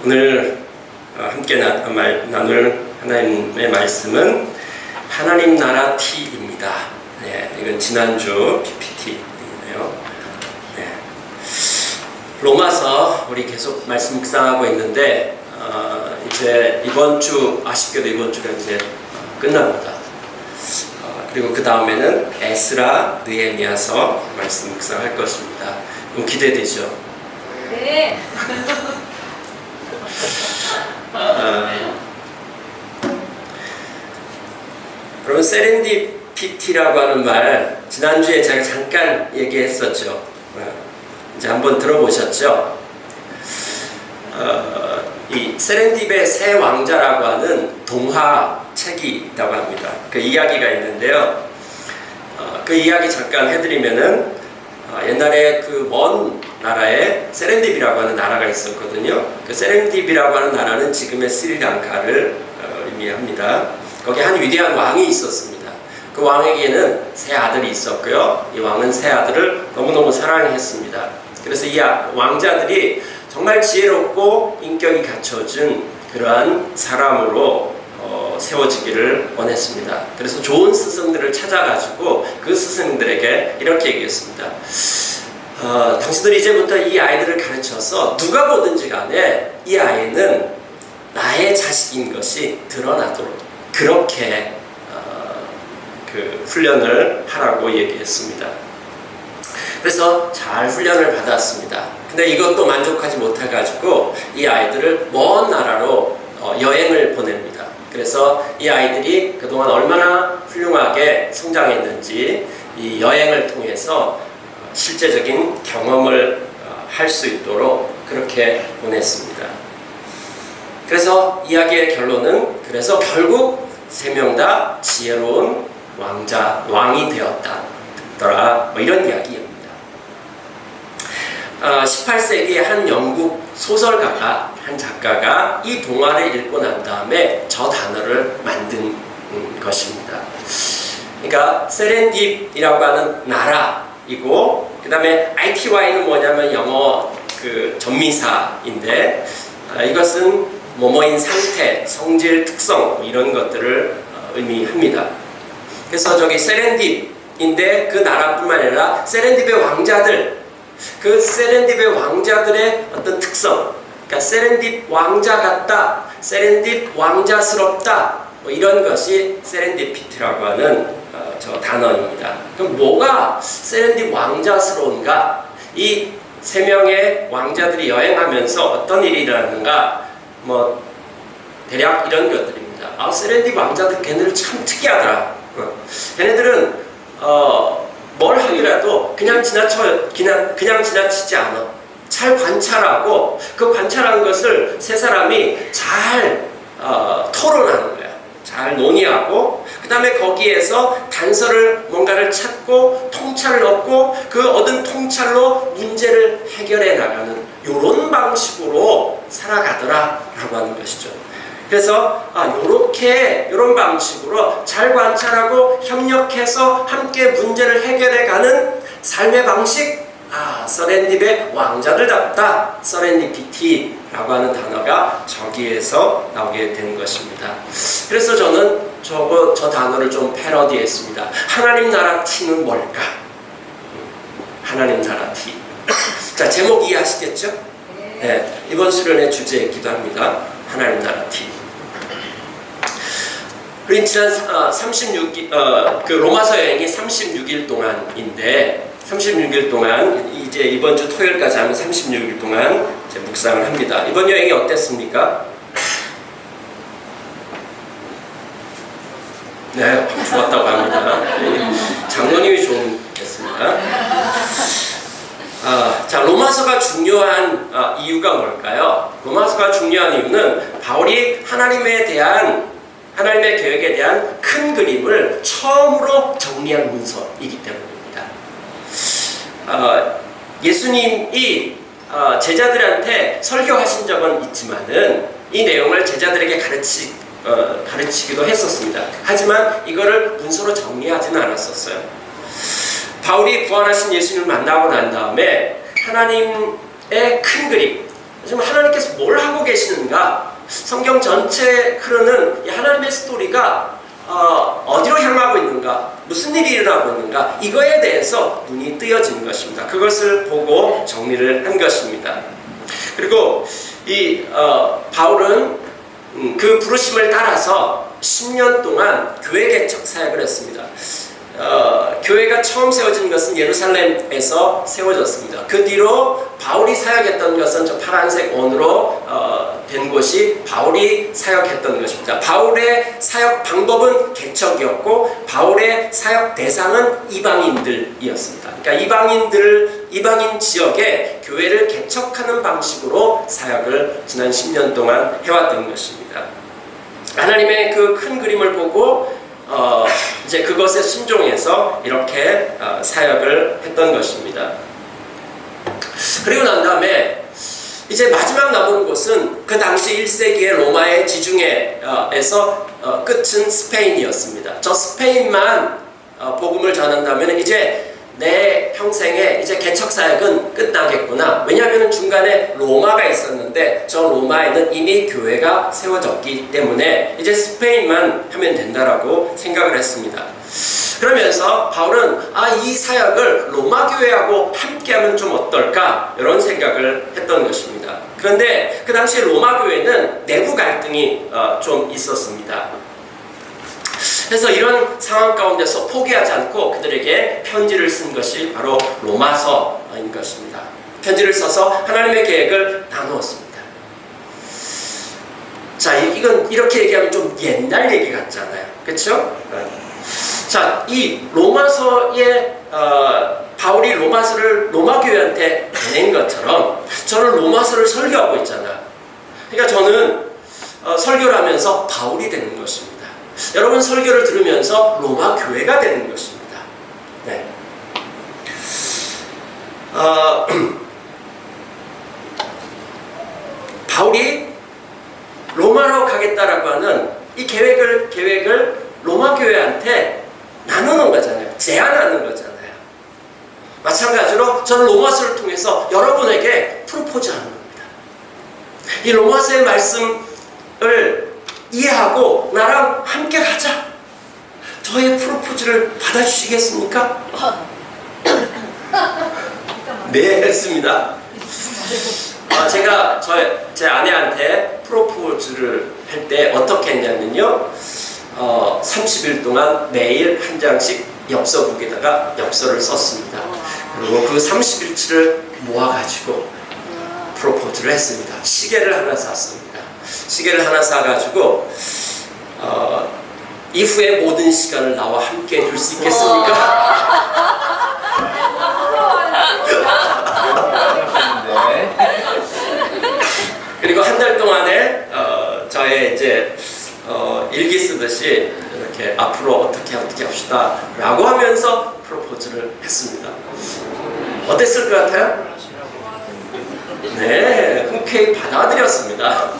오늘 함께 나눌 하나님의 말씀은 하나님 나라 T입니다. 네, 이건 지난주 PPT이네요. 네. 로마서 우리 계속 말씀 묵상하고 있는데 이제 이번 주 아쉽게도 이번 주가 이제 끝납니다. 그리고 그 다음에는 에스라, 느헤미야서 말씀 묵상할 것입니다. 너무 기대되죠? 네. 여러분, 세렌디피티라고 하는 말 지난주에 제가 잠깐 얘기했었죠. 이제 한번 들어보셨죠? 이 세렌딥의 새 왕자라고 하는 동화책이 있다고 합니다. 그 이야기가 있는데요. 그 이야기 잠깐 해드리면은 옛날에 그 먼 나라에 세렌딥이라고 하는 나라가 있었거든요. 그 세렌딥이라고 하는 나라는 지금의 스리랑카를 의미합니다. 거기에 한 위대한 왕이 있었습니다. 그 왕에게는 세 아들이 있었고요. 이 왕은 세 아들을 너무너무 사랑했습니다. 그래서 이 왕자들이 정말 지혜롭고 인격이 갖춰진 그러한 사람으로 세워지기를 원했습니다. 그래서 좋은 스승들을 찾아가지고 그 스승들에게 이렇게 얘기했습니다. 당신들이 이제부터 이 아이들을 가르쳐서 누가 보든지 간에 이 아이는 나의 자식인 것이 드러나도록 그렇게 그 훈련을 하라고 얘기했습니다. 그래서 잘 훈련을 받았습니다. 근데 이것도 만족하지 못해가지고 이 아이들을 먼 나라로 여행을 보냅니다. 그래서 이 아이들이 그동안 얼마나 훌륭하게 성장했는지 이 여행을 통해서 실제적인 경험을 할 수 있도록 그렇게 보냈습니다. 그래서 이야기의 결론은 그래서 결국 세 명 다 지혜로운 왕이 되었더라. 뭐 이런 이야기입니다. 18세기의 한 영국 소설가가 한 작가가 이 동화를 읽고 난 다음에 저 단어를 만든 것입니다. 그러니까 세렌딥이라고 하는 나라이고 그 다음에 ITY는 뭐냐면 영어 그 전미사인데 이것은 뭐뭐인 상태, 성질, 특성 이런 것들을 의미합니다. 그래서 저기 세렌딥인데 그 나라뿐만 아니라 세렌딥의 왕자들 그 세렌딥의 왕자들의 어떤 특성, 그러니까 세렌딥 왕자 같다, 세렌딥 왕자스럽다, 뭐 이런 것이 세렌디피티라고 하는 저 단어입니다. 그럼 뭐가 세렌딥 왕자스러운가? 이 세 명의 왕자들이 여행하면서 어떤 일이 일어났는가? 뭐 대략 이런 것들입니다. 세렌딥 왕자들 걔네들 참 특이하더라. 걔네들은 뭘 하기라도 그냥 지나치지 않아. 잘 관찰하고 그 관찰한 것을 세 사람이 잘 토론하는 거야. 잘 논의하고 그 다음에 거기에서 단서를 뭔가를 찾고 통찰을 얻고 그 얻은 통찰로 문제를 해결해 나가는 이런 방식으로 살아가더라 라고 하는 것이죠. 그래서 이런 방식으로 잘 관찰하고 협력해서 함께 문제를 해결해가는 삶의 방식, 세렌딥의 왕자들답다, 세렌디피티라고 하는 단어가 저기에서 나오게 된 것입니다. 그래서 저는 저 단어를 좀 패러디했습니다. 하나님 나라 T는 뭘까? 하나님 나라 T. 자, 제목 이해하시겠죠? 네, 이번 수련의 주제이기도 합니다. 하나님 나라 T. 우리 지난 36일 그 로마서 여행이 36일 동안인데 36일 동안 이제 이번 주 토요일까지 하면 36일 동안 이제 묵상을 합니다. 이번 여행이 어땠습니까? 네, 좋았다고 합니다. 장로님이 좋겠습니다. 자, 로마서가 중요한 이유가 뭘까요? 로마서가 중요한 이유는 바울이 하나님의 계획에 대한 큰 그림을 처음으로 정리한 문서이기 때문입니다. 예수님이 제자들한테 설교하신 적은 있지만은 이 내용을 제자들에게 가르치기도 했었습니다. 하지만 이거를 문서로 정리하지는 않았었어요. 바울이 부활하신 예수님을 만나고 난 다음에 하나님의 큰 그림, 지금 하나님께서 뭘 하고 계시는가? 성경 전체에 흐르는 이 하나님의 스토리가 어디로 향하고 있는가? 무슨 일이 일어나고 있는가? 이거에 대해서 눈이 뜨여지는 것입니다. 그것을 보고 정리를 한 것입니다. 그리고 이 바울은 그 부르심을 따라서 10년 동안 교회 개척 사역을 했습니다. 교회가 처음 세워진 것은 예루살렘에서 세워졌습니다. 그 뒤로 바울이 사역했던 것은 저 파란색 원으로 된 곳이 바울이 사역했던 것입니다. 바울의 사역 방법은 개척이었고 바울의 사역 대상은 이방인들이었습니다. 그러니까 이방인 지역에 교회를 개척하는 방식으로 사역을 지난 10년 동안 해왔던 것입니다. 하나님의 그 큰 그림을 보고 이제 그것에 순종해서 이렇게 사역을 했던 것입니다. 그리고 난 다음에 이제 마지막 남은 곳은 그 당시 1세기의 로마의 지중해에서 끝은 스페인이었습니다. 저 스페인만 복음을 전한다면 이제 내 평생에 이제 개척 사역은 끝나겠구나. 왜냐하면 중간에 로마가 있었는데 저 로마에는 이미 교회가 세워졌기 때문에 이제 스페인만 하면 된다라고 생각을 했습니다. 그러면서 바울은 이 사역을 로마 교회하고 함께하면 좀 어떨까 이런 생각을 했던 것입니다. 그런데 그 당시 로마 교회는 내부 갈등이 좀 있었습니다. 그래서 이런 상황 가운데서 포기하지 않고 그들에게 편지를 쓴 것이 바로 로마서인 것입니다. 편지를 써서 하나님의 계획을 나누었습니다. 자, 이건 이렇게 얘기하면 좀 옛날 얘기 같잖아요. 그렇죠? 자, 이 로마서에 바울이 로마서를 로마 교회한테 보낸 것처럼 저는 로마서를 설교하고 있잖아요. 그러니까 저는 설교를 하면서 바울이 되는 것입니다. 여러분 설교를 들으면서 로마 교회가 되는 것입니다. 네. 바울이 로마로 가겠다라고 하는 이 계획을 로마 교회한테 나누는 거잖아요. 제안하는 거잖아요. 마찬가지로 저는 로마서를 통해서 여러분에게 프로포즈하는 겁니다. 이 로마서의 말씀을 이해하고 나랑 함께 가자. 저의 프로포즈를 받아주시겠습니까? 네, 했습니다. 제가 제 아내한테 프로포즈를 할 때 어떻게 했냐면요. 30일 동안 매일 한 장씩 엽서북에다가 엽서를 썼습니다. 그리고 그 30일치를 모아가지고 프로포즈를 했습니다. 시계를 하나 샀습니다. 시계를 하나 사가지고 이후의 모든 시간을 나와 함께 해줄 수 있겠습니까? 그리고 한 달 동안에 저의 이제 일기 쓰듯이 이렇게 앞으로 어떻게 합시다 라고 하면서 프로포즈를 했습니다. 어땠을 것 같아요? 네, 흔쾌히 받아들였습니다.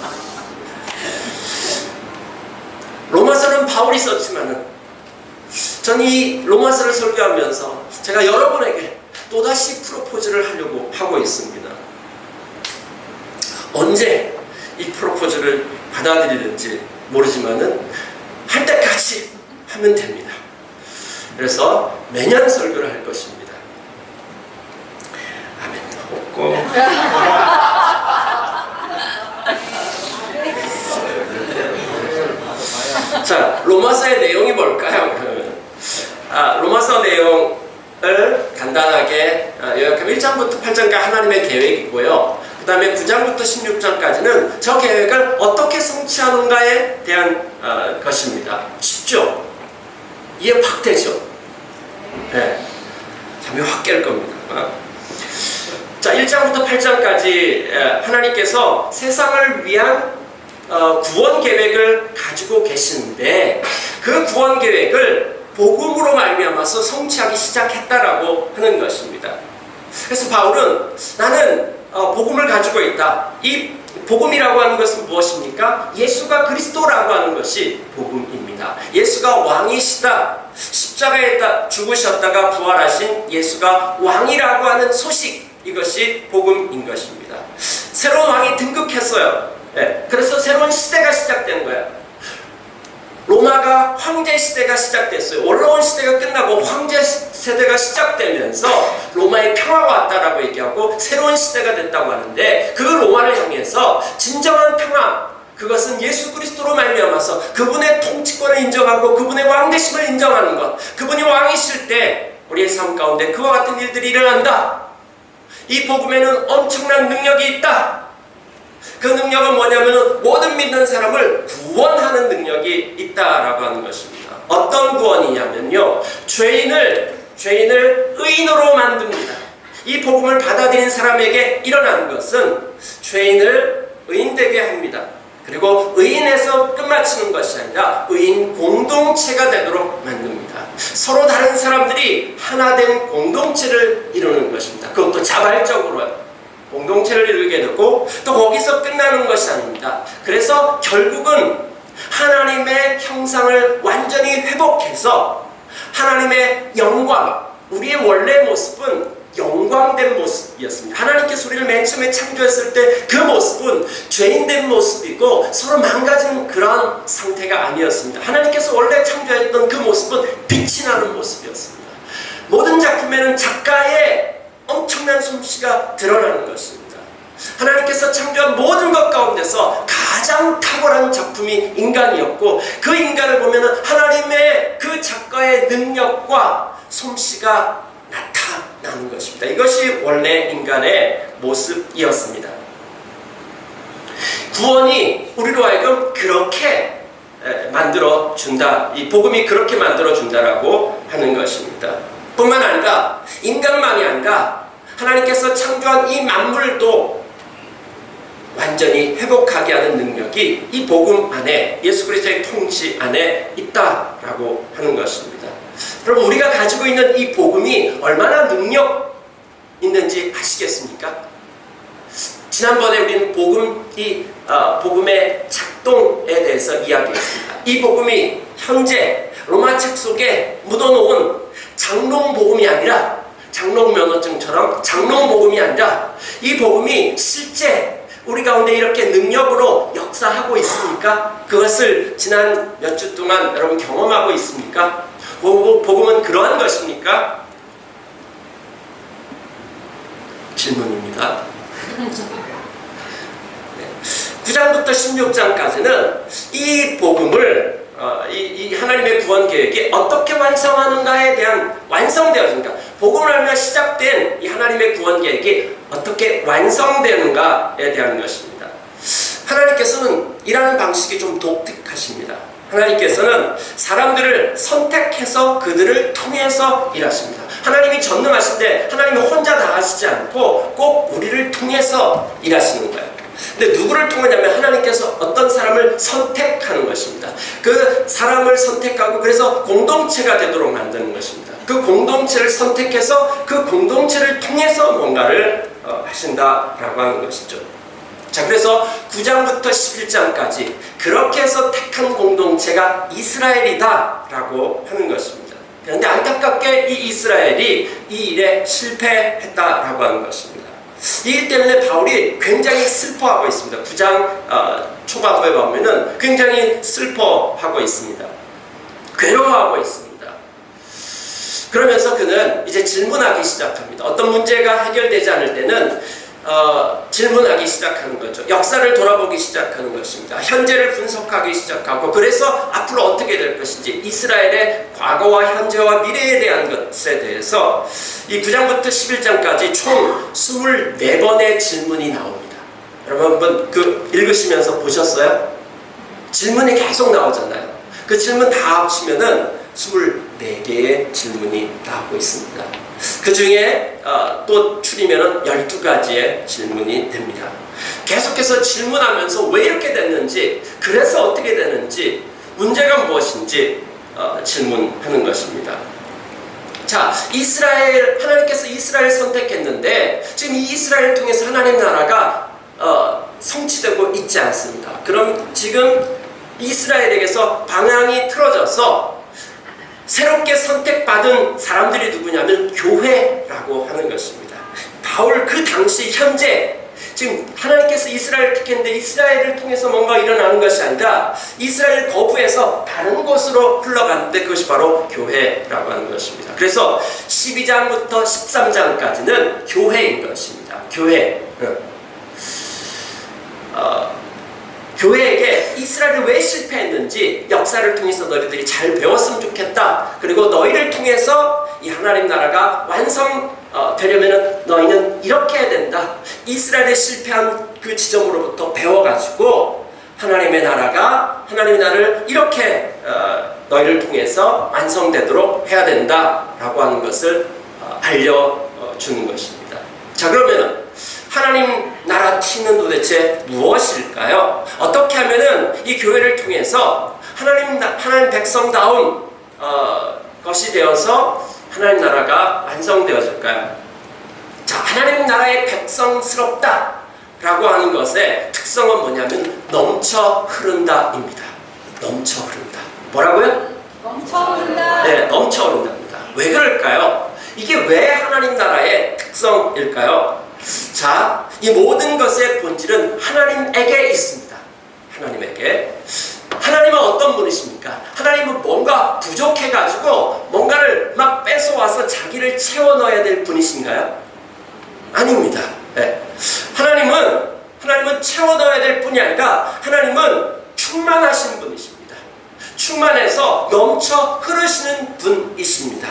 로마서는 바울이 썼지만은 전 이 로마서를 설교하면서 제가 여러분에게 또다시 프로포즈를 하려고 하고 있습니다. 언제 이 프로포즈를 받아들이는지 모르지만은 할 때까지 하면 됩니다. 그래서 매년 설교를 할 것입니다. 아멘도 없고 자, 로마서의 내용이 뭘까요? 로마서 내용을 간단하게 요약하면 1장부터 8장까지 하나님의 계획이고요. 그 다음에 9장부터 16장까지는 저 계획을 어떻게 성취하는가에 대한 것입니다. 쉽죠? 이해 확 되죠? 네. 잠이 확 깰 겁니다. 자, 1장부터 8장까지 하나님께서 세상을 위한 구원 계획을 가지고 계시는데 그 구원 계획을 복음으로 말미암아서 성취하기 시작했다라고 하는 것입니다. 그래서 바울은 나는 복음을 가지고 있다. 이 복음이라고 하는 것은 무엇입니까? 예수가 그리스도라고 하는 것이 복음입니다. 예수가 왕이시다. 십자가에 죽으셨다가 부활하신 예수가 왕이라고 하는 소식, 이것이 복음인 것입니다. 새로운 왕이 등극했어요. 예, 그래서 새로운 시대가 시작된 거예요. 로마가 황제 시대가 시작됐어요. 올라온 시대가 끝나고 황제 세대가 시작되면서 로마의 평화가 왔다라고 얘기하고 새로운 시대가 됐다고 하는데, 그 로마를 향해서 진정한 평화, 그것은 예수 그리스도로 말미암아서 그분의 통치권을 인정하고 그분의 왕되심을 인정하는 것, 그분이 왕이실 때 우리의 삶 가운데 그와 같은 일들이 일어난다. 이 복음에는 엄청난 능력이 있다. 그 능력은 뭐냐면 모든 믿는 사람을 구원하는 능력이 있다라고 하는 것입니다. 어떤 구원이냐면요, 죄인을 의인으로 만듭니다. 이 복음을 받아들인 사람에게 일어나는 것은 죄인을 의인되게 합니다. 그리고 의인에서 끝마치는 것이 아니라 의인 공동체가 되도록 만듭니다. 서로 다른 사람들이 하나 된 공동체를 이루는 것입니다. 그것도 자발적으로요. 공동체를 이루게 되고 또 거기서 끝나는 것이 아닙니다. 그래서 결국은 하나님의 형상을 완전히 회복해서 하나님의 영광, 우리의 원래 모습은 영광된 모습이었습니다. 하나님께서 우리를 맨 처음에 창조했을 때 그 모습은 죄인된 모습이고 서로 망가진 그런 상태가 아니었습니다. 하나님께서 원래 창조했던 그 모습은 빛이 나는 모습이었습니다. 모든 작품에는 작가의 엄청난 솜씨가 드러나는 것입니다. 하나님께서 창조한 모든 것 가운데서 가장 탁월한 작품이 인간이었고, 그 인간을 보면 하나님의 그 작가의 능력과 솜씨가 나타나는 것입니다. 이것이 원래 인간의 모습이었습니다. 구원이 우리로 하여금 그렇게 만들어준다, 이 복음이 그렇게 만들어준다라고 하는 것입니다. 뿐만 아니라 인간만이 아니라 하나님께서 창조한 이 만물도 완전히 회복하게 하는 능력이 이 복음 안에, 예수 그리스도의 통치 안에 있다라고 하는 것입니다. 여러분, 우리가 가지고 있는 이 복음이 얼마나 능력 있는지 아시겠습니까? 지난번에 우리는 복음의 작동에 대해서 이야기했습니다. 이 복음이 현재 로마 책 속에 묻어놓은 장롱복음이 아니라, 장롱면허증처럼 장롱복음이 아니라 이 복음이 실제 우리 가운데 이렇게 능력으로 역사하고 있습니까? 그것을 지난 몇 주 동안 여러분 경험하고 있습니까? 복음은 그러한 것입니까? 질문입니다. 9장부터 16장까지는 이 복음을 이 하나님의 구원 계획이 어떻게 완성하는가에 대한 완성되어진가, 복음을 알며 시작된 이 하나님의 구원 계획이 어떻게 완성되는가에 대한 것입니다. 하나님께서는 일하는 방식이 좀 독특하십니다. 하나님께서는 사람들을 선택해서 그들을 통해서 일하십니다. 하나님이 전능하신데 하나님이 혼자 다 하시지 않고 꼭 우리를 통해서 일하시는 거예요. 근데 누구를 통하냐면 하나님께서 어떤 사람을 선택하는 것입니다. 그 사람을 선택하고 그래서 공동체가 되도록 만드는 것입니다. 그 공동체를 선택해서 그 공동체를 통해서 뭔가를 하신다라고 하는 것이죠. 자, 그래서 9장부터 11장까지 그렇게 해서 택한 공동체가 이스라엘이다라고 하는 것입니다. 그런데 안타깝게 이 이스라엘이 이 일에 실패했다라고 하는 것입니다. 이 일 때문에 바울이 굉장히 슬퍼하고 있습니다. 9장 초반부에 보면은 굉장히 슬퍼하고 있습니다. 괴로워하고 있습니다. 그러면서 그는 이제 질문하기 시작합니다. 어떤 문제가 해결되지 않을 때는 질문하기 시작하는 거죠. 역사를 돌아보기 시작하는 것입니다. 현재를 분석하기 시작하고, 그래서 앞으로 어떻게 될 것인지, 이스라엘의 과거와 현재와 미래에 대한 것에 대해서 이 9장부터 11장까지 총 24번의 질문이 나옵니다. 여러분 한번 읽으시면서 보셨어요? 질문이 계속 나오잖아요. 그 질문 다 합치면은 24개의 질문이 나오고 있습니다. 그 중에 또 추리면 12가지의 질문이 됩니다. 계속해서 질문하면서 왜 이렇게 됐는지, 그래서 어떻게 되는지, 문제가 무엇인지 질문하는 것입니다. 자, 하나님께서 이스라엘을 선택했는데 지금 이 이스라엘을 통해서 하나님 나라가 성취되고 있지 않습니다. 그럼 지금 이스라엘에게서 방향이 틀어져서 새롭게 선택받은 사람들이 누구냐면 교회라고 하는 것입니다. 바울 그 당시 현재 지금 하나님께서 이스라엘을 택했는데 이스라엘을 통해서 뭔가 일어나는 것이 아니라 이스라엘 거부해서 다른 곳으로 흘러갔는데 그것이 바로 교회라고 하는 것입니다. 그래서 12장부터 13장까지는 교회인 것입니다. 교회. 교회에게 이스라엘이 왜 실패했는지 역사를 통해서 너희들이 잘 배웠으면 좋겠다. 그리고 너희를 통해서 이 하나님 나라가 완성되려면 너희는 이렇게 해야 된다. 이스라엘의 실패한 그 지점으로부터 배워가지고 하나님의 나라를 이렇게 너희를 통해서 완성되도록 해야 된다라고 하는 것을 알려주는 것입니다. 자, 그러면은 하나님 나라 팀은 도대체 무엇일까요? 어떻게 하면은 이 교회를 통해서 하나님 백성다운 것이 되어서 하나님 나라가 완성되어질까요? 자, 하나님 나라의 백성스럽다라고 하는 것의 특성은 뭐냐면 넘쳐 흐른다입니다. 넘쳐 흐른다. 뭐라고요? 넘쳐 흐른다. 네, 넘쳐 흐른답니다. 왜 그럴까요? 이게 왜 하나님 나라의 특성일까요? 자, 이 모든 것의 본질은 하나님에게 있습니다. 하나님에게. 하나님은 어떤 분이십니까? 하나님은 뭔가 부족해가지고 뭔가를 막 뺏어와서 자기를 채워 넣어야 될 분이신가요? 아닙니다. 네. 하나님은 채워 넣어야 될 분이 아니라 하나님은 충만하신 분이십니다. 충만해서 넘쳐 흐르시는 분이십니다.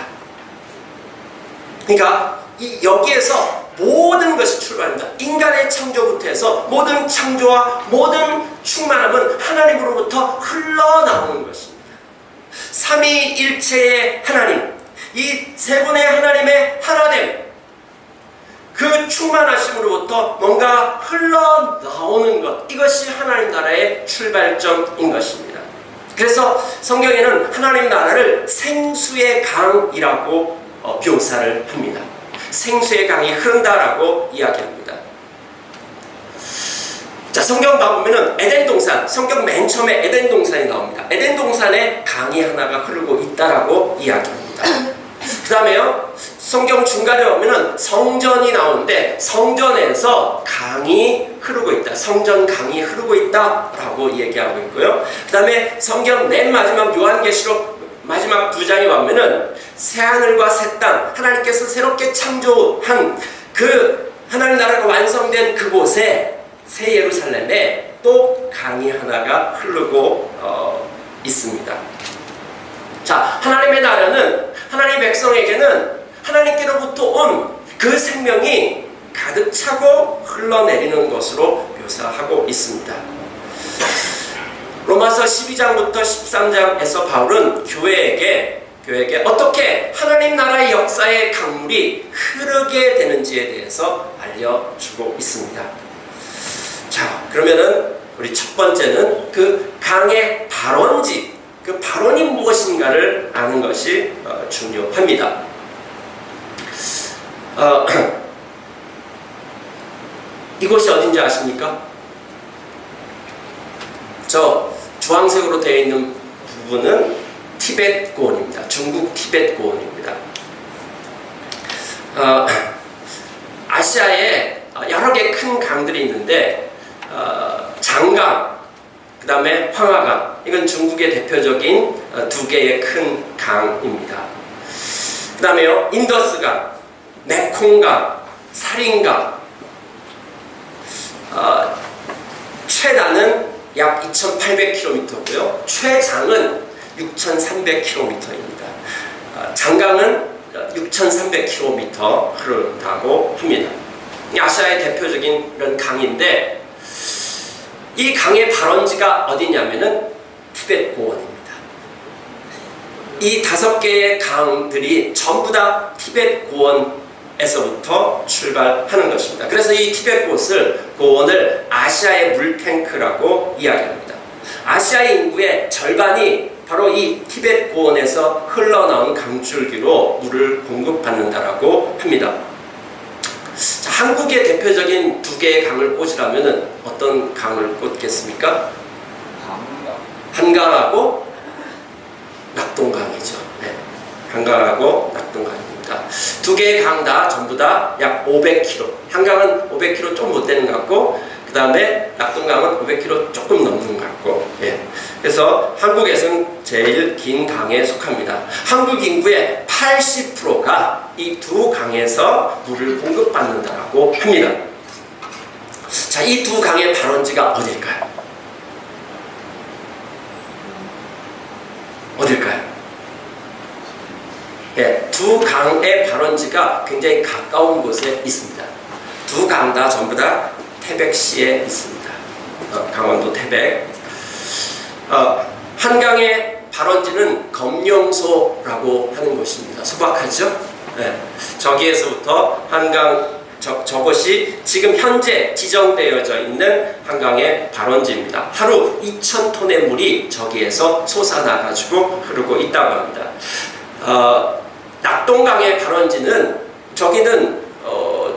그러니까 여기에서 모든 것이 출발합니다. 인간의 창조부터 해서 모든 창조와 모든 충만함은 하나님으로부터 흘러나오는 것입니다. 삼위일체의 하나님, 이 세 분의 하나님의 하나됨, 그 충만하심으로부터 뭔가 흘러나오는 것, 이것이 하나님 나라의 출발점인 것입니다. 그래서 성경에는 하나님 나라를 생수의 강이라고 묘사를 합니다. 생수의 강이 흐른다라고 이야기합니다. 자, 성경 봐보면은 에덴 동산, 성경 맨 처음에 에덴 동산이 나옵니다. 에덴 동산에 강이 하나가 흐르고 있다라고 이야기합니다. 그 다음에요, 성경 중간에 보면은 성전이 나오는데 성전에서 강이 흐르고 있다. 성전 강이 흐르고 있다라고 얘기하고 있고요. 그 다음에 성경 맨 마지막 요한계시록 마지막 2장에 보면은 새하늘과 새 땅, 하나님께서 새롭게 창조한 그 하나님 나라가 완성된 그곳에 새 예루살렘에 또 강이 하나가 흐르고 있습니다. 자, 하나님의 나라는 하나님 백성에게는 하나님께로부터 온 그 생명이 가득 차고 흘러내리는 것으로 묘사하고 있습니다. 로마서 12장부터 13장에서 바울은 교회에게 어떻게 하나님 나라의 역사의 강물이 흐르게 되는지에 대해서 알려주고 있습니다. 자, 그러면은 우리 첫 번째는 그 강의 발원지, 그 발원이 무엇인가를 아는 것이 중요합니다. 이곳이 어딘지 아십니까? 저 주황색으로 되어 있는 부분은 티벳 고원입니다. 중국 티벳 고원입니다. 아시아에 여러 개 큰 강들이 있는데 장강, 그 다음에 황하강, 이건 중국의 대표적인 두 개의 큰 강입니다. 그 다음에요, 인더스강, 메콩강, 사린강. 최단은 약 2,800km고요. 최장은 6,300km입니다. 장강은 6,300km 흐른다고 합니다. 아시아의 대표적인 이런 강인데 이 강의 발원지가 어디냐면은 티벳 고원입니다. 이 5개의 강들이 전부 다 티벳 고원에서부터 출발하는 것입니다. 그래서 이 티벳 고원을 아시아의 물탱크라고 이야기합니다. 아시아의 인구의 절반이 바로 이 티벳 고원에서 흘러나온 강줄기로 물을 공급받는다라고 합니다. 자, 한국의 대표적인 2개의 강을 꽂으라면 어떤 강을 꽂겠습니까? 한강하고 낙동강이죠. 네. 한강하고 낙동강입니다. 2개의 강 다 전부 다 약 500km. 한강은 500km 좀 못 되는 것 같고, 그 다음에 낙동강은 500km 조금 넘는 것 같고, 예. 그래서 한국에서는 제일 긴 강에 속합니다. 한국 인구의 80%가 이 두 강에서 물을 공급받는다고 합니다. 자, 이 두 강의 발원지가 어딜까요? 어딜까요? 예, 두 강의 발원지가 굉장히 가까운 곳에 있습니다. 두 강 다 전부 다 태백시에 있습니다. 강원도 태백. 한 강의 발원지는 검룡소라고 하는 곳입니다. 소박하죠? 예, 저기에서부터 한강 저곳이 지금 현재 지정되어져 있는 한강의 발원지입니다. 하루 2,000톤의 물이 저기에서 솟아나가지고 흐르고 있다고 합니다. 낙동강의 발원지는 저기는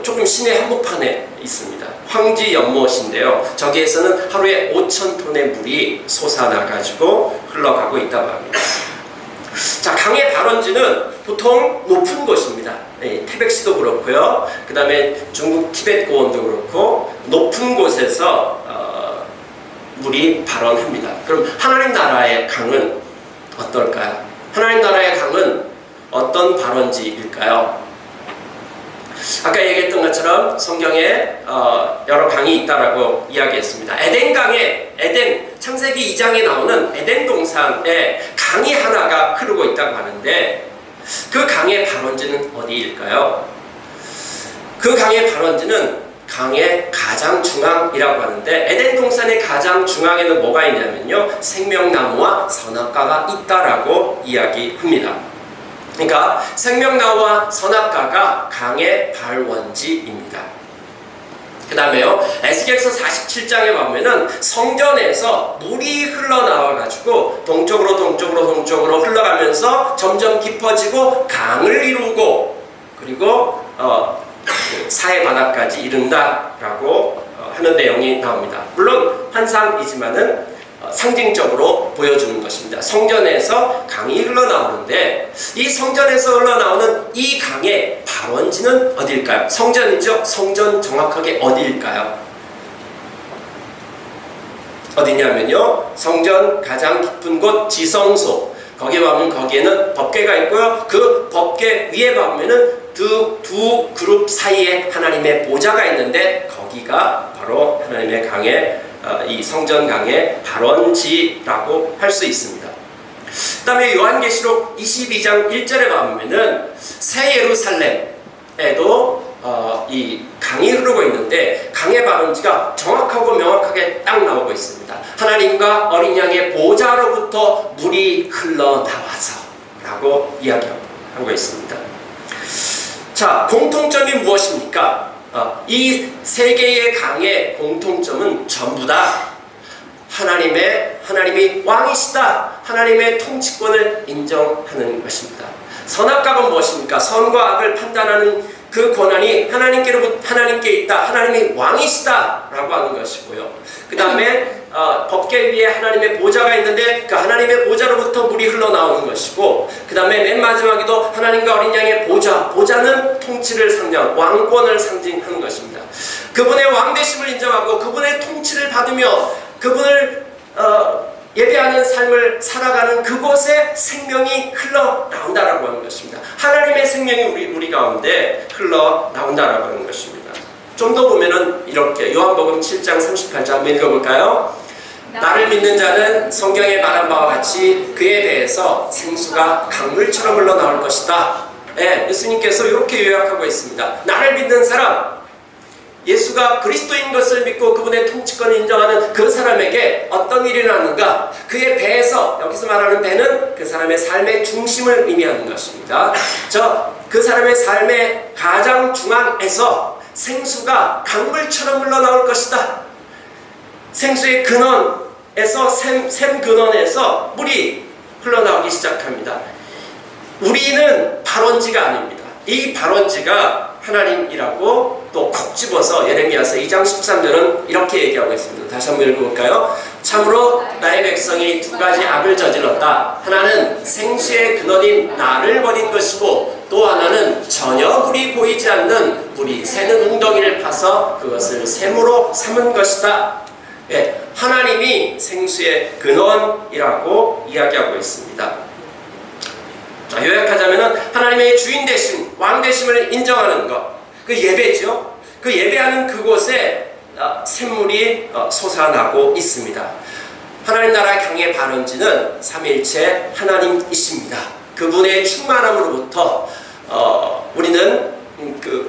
조금 시내 한복판에 있습니다. 황지연못인데요. 저기에서는 하루에 5,000톤의 물이 솟아나가지고 흘러가고 있다고 합니다. 자, 강의 발원지는 보통 높은 곳입니다. 태백시도 그렇고요. 그 다음에 중국 티벳 고원도 그렇고 높은 곳에서 물이 발원합니다. 그럼 하나님 나라의 강은 어떨까요? 하나님 나라의 강은 어떤 발원지일까요? 아까 얘기했던 것처럼 성경에 여러 강이 있다라고 이야기했습니다. 에덴 창세기 2장에 나오는 에덴 동산에 강이 하나가 흐르고 있다고 하는데 그 강의 발원지는 어디일까요? 그 강의 발원지는 강의 가장 중앙이라고 하는데 에덴 동산의 가장 중앙에는 뭐가 있냐면요, 생명나무와 선악과가 있다라고 이야기합니다. 그러니까 생명나무와 선악과가 강의 발원지입니다. 그 다음에요, 에스겔서 47장에 보면은 성전에서 물이 흘러나와가지고 동쪽으로 흘러가면서 점점 깊어지고 강을 이루고 그리고 사해 바다까지 이른다라고 하는 내용이 나옵니다. 물론 환상이지만은 상징적으로 보여주는 것입니다. 성전에서 강이 흘러나오는데 이 성전에서 흘러나오는 이 강의 발원지는 어디일까요? 성전이죠? 성전 정확하게 어디일까요? 어디냐면요, 성전 가장 깊은 곳 지성소, 거기에 보면 거기에는 법궤가 있고요. 그 법궤 위에 보면은 두 그룹 사이에 하나님의 보좌가 있는데 거기가 바로 하나님의 강의 이 성전 강의 발원지라고 할 수 있습니다. 그 다음에 요한계시록 22장 1절에 보면은 새 예루살렘에도 이 강이 흐르고 있는데 강의 발원지가 정확하고 명확하게 딱 나오고 있습니다. 하나님과 어린 양의 보좌로부터 물이 흘러나와서 라고 이야기하고 있습니다. 자, 공통점이 무엇입니까? 이 세 개의 강의 공통점은 전부 다 하나님이 왕이시다, 하나님의 통치권을 인정하는 것입니다. 선악과는 무엇입니까? 선과 악을 판단하는 그 권한이 하나님께 있다, 하나님이 왕이시다 라고 하는 것이고요. 그 다음에 법궤 위에 하나님의 보좌가 있는데 그 하나님의 보좌로부터 물이 흘러나오는 것이고, 그 다음에 맨 마지막에도 하나님과 어린 양의 보좌는 통치를 상징하는 왕권을 상징하는 것입니다. 그분의 왕되심을 인정하고 그분의 통치를 받으며 그분을 예배하는 삶을 살아가는 그곳에 생명이 흘러나온다라고 하는 것입니다. 하나님의 생명이 우리 가운데 흘러나온다라고 하는 것입니다. 좀 더 보면은 이렇게 요한복음 7장 38절 한번 읽어볼까요? 나를 믿는 자는 성경에 말한 바와 같이 그에 대해서 생수가 강물처럼 흘러나올 것이다. 네, 예수님께서 이렇게 요약하고 있습니다. 나를 믿는 사람, 예수가 그리스도인 것을 믿고 그분의 통치권을 인정하는 그 사람에게 어떤 일이 일어나는가? 그의 배에서, 여기서 말하는 배는 그 사람의 삶의 중심을 의미하는 것입니다. 그 사람의 삶의 가장 중앙에서 생수가 강물처럼 흘러나올 것이다. 생수의 근원에서 샘 근원에서 물이 흘러나오기 시작합니다. 우리는 발원지가 아닙니다. 이 발원지가 하나님이라고 또 콕 집어서 예레미야서 2장 13절은 이렇게 얘기하고 있습니다. 다시 한번 읽어볼까요? 참으로 나의 백성이 두 가지 악을 저질렀다. 하나는 생수의 근원인 나를 버린 것이고 또 하나는 전혀 물이 고이지 않는 물이 새는 웅덩이를 파서 그것을 샘으로 삼은 것이다. 예, 하나님이 생수의 근원이라고 이야기하고 있습니다. 요약하자면 하나님의 주인 되심, 왕 되심을 인정하는 것, 그 예배죠. 그 예배하는 그곳에 샘물이 솟아나고 있습니다. 하나님 나라 경의 발원지는 삼위일체 하나님이십니다. 그분의 충만함으로부터 우리는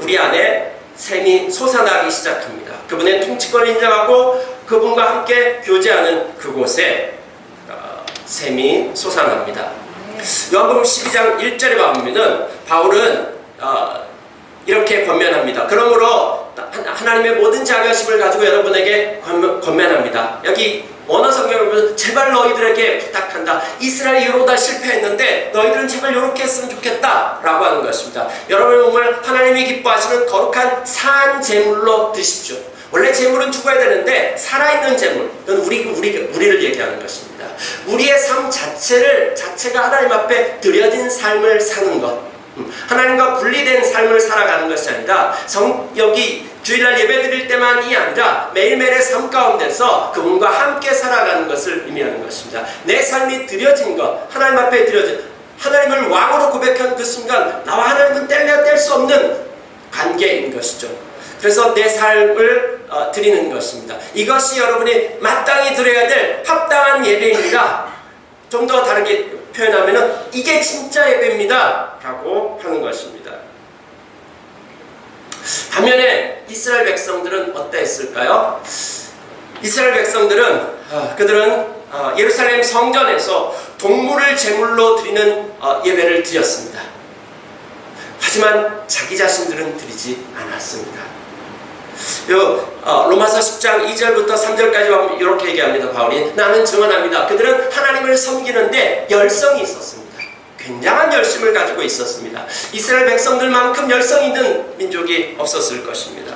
우리 안에 샘이 솟아나기 시작합니다. 그분의 통치권을 인정하고 그분과 함께 교제하는 그곳에 샘이 솟아납니다. 요한복음 12장 1절에 보면은 바울은 이렇게 권면합니다. 그러므로 하나님의 모든 자비하심을 가지고 여러분에게 권면합니다. 여기 원어 성경을 보면 제발 너희들에게 부탁한다. 이스라엘 이러다 실패했는데 너희들은 제발 이렇게 했으면 좋겠다 라고 하는 것입니다. 여러분의 몸을 하나님이 기뻐하시는 거룩한 산 제물로 드십시오. 원래 제물은 죽어야 되는데 살아있는 제물, 그건 우리를 얘기하는 것입니다. 우리의 삶 자체가 하나님 앞에 드려진 삶을 사는 것, 하나님과 분리된 삶을 살아가는 것이 아니라 여기 주일날 예배 드릴 때만이 아니라 매일매일의 삶 가운데서 그분과 함께 살아가는 것을 의미하는 것입니다. 내 삶이 드려진 것, 하나님 앞에 드려진, 하나님을 왕으로 고백한 그 순간 나와 하나님은 뗄 수 없는 관계인 것이죠. 그래서 내 삶을 드리는 것입니다. 이것이 여러분이 마땅히 드려야 될 합당한 예배입니다. 좀 더 다르게 표현하면 이게 진짜 예배입니다 라고 하는 것입니다. 반면에 이스라엘 백성들은 어땠을까요? 이스라엘 백성들은 그들은 예루살렘 성전에서 동물을 제물로 드리는 예배를 드렸습니다. 하지만 자기 자신들은 드리지 않았습니다. 로마서 10장 2절부터 3절까지 보면 이렇게 얘기합니다. 바울이 나는 증언합니다. 그들은 하나님을 섬기는데 열성이 있었습니다. 굉장한 열심을 가지고 있었습니다. 이스라엘 백성들만큼 열성 있는 민족이 없었을 것입니다.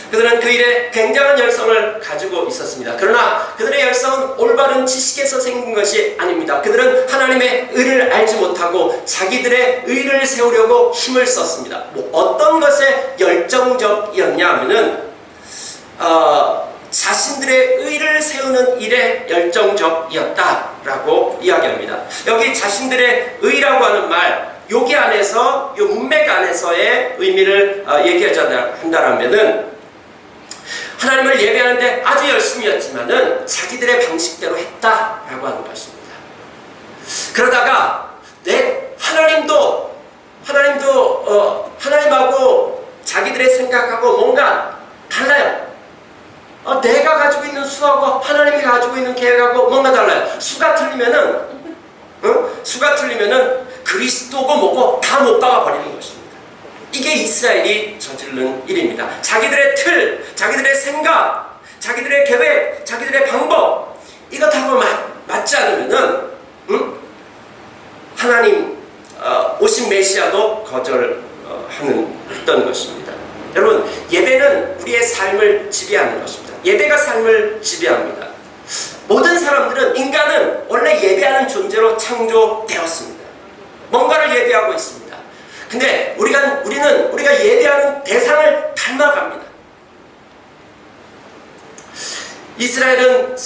그들은 그 일에 굉장한 열성을 가지고 있었습니다. 그러나 그들의 열성은 올바른 지식에서 생긴 것이 아닙니다. 그들은 하나님의 의를 알지 못하고 자기들의 의를 세우려고 힘을 썼습니다. 어떤 것에 열정적이었냐 하면은 자신들의 의를 세우는 일에 열정적이었다라고 이야기합니다. 여기 자신들의 의라고 하는 말, 여기 안에서, 이 문맥 안에서의 의미를 얘기한다면은 하나님을 예배하는데 아주 열심히였지만은 자기들의 방식대로 했다라고 하는 것입니다. 그러다가 하나님하고 자기들의 생각하고 뭔가 달라요. 내가 가지고 있는 수하고 하나님이 가지고 있는 계획하고 뭔가 달라요. 수가 틀리면은 그리스도고 뭐고 다 못 박아 버리는 것입니다. 이게 이스라엘이 저지른 일입니다. 자기들의 틀, 자기들의 생각, 자기들의 계획, 자기들의 방법, 이것하고 맞지 않으면은 하나님 오신 메시아도 거절했던 것입니다. 여러분, 예배는 우리의 삶을 지배하는 것입니다. 예배가 삶을 지배합니다. 모든 사람들은, 인간은 원래 예배하는 존재로 창조되었습니다. 뭔가를 예배하고 있습니다. 근데 우리가 예배하는 대상을 닮아갑니다. 이스라엘은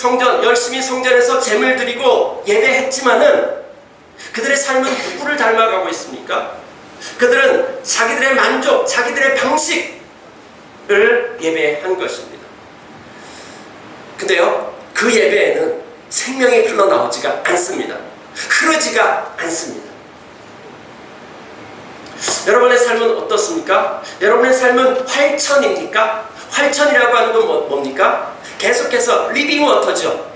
열심히 성전에서 제물 드리고 예배했지만은 그들의 삶은 누구를 닮아가고 있습니까? 그들은 자기들의 만족, 자기들의 방식을 예배한 것입니다. 근데요, 그 예배에는 생명이 흘러나오지가 않습니다. 흐르지가 않습니다. 여러분의 삶은 어떻습니까? 여러분의 삶은 활천입니까? 활천이라고 하는 건 뭡니까? 계속해서 리빙 워터죠.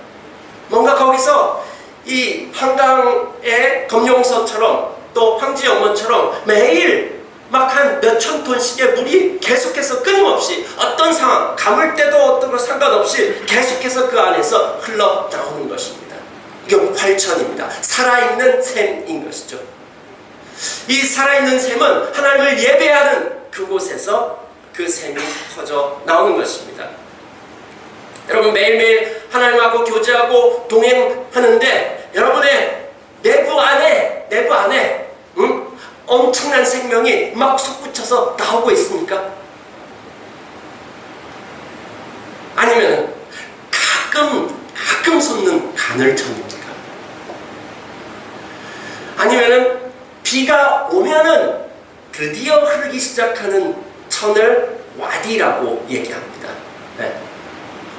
뭔가 거기서 이 한강의 검용서처럼 또 황지연못처럼 매일 막 한 몇천 톤씩의 물이 계속해서 끊임없이 어떤 상황, 감을 때도 어떤 거 상관없이 계속해서 그 안에서 흘러나오는 것입니다. 이게 활천입니다. 살아있는 샘인 것이죠. 이 살아있는 샘은 하나님을 예배하는 그곳에서 그 샘이 터져 나오는 것입니다. 여러분, 매일매일 하나님하고 교제하고 동행하는데 여러분의 내부 안에 엄청난 생명이 막 솟구쳐서 나오고 있습니까? 아니면 가끔 솟는 가늘천입니까? 아니면은 비가 오면은 드디어 흐르기 시작하는 천을 와디라고 얘기합니다. 네.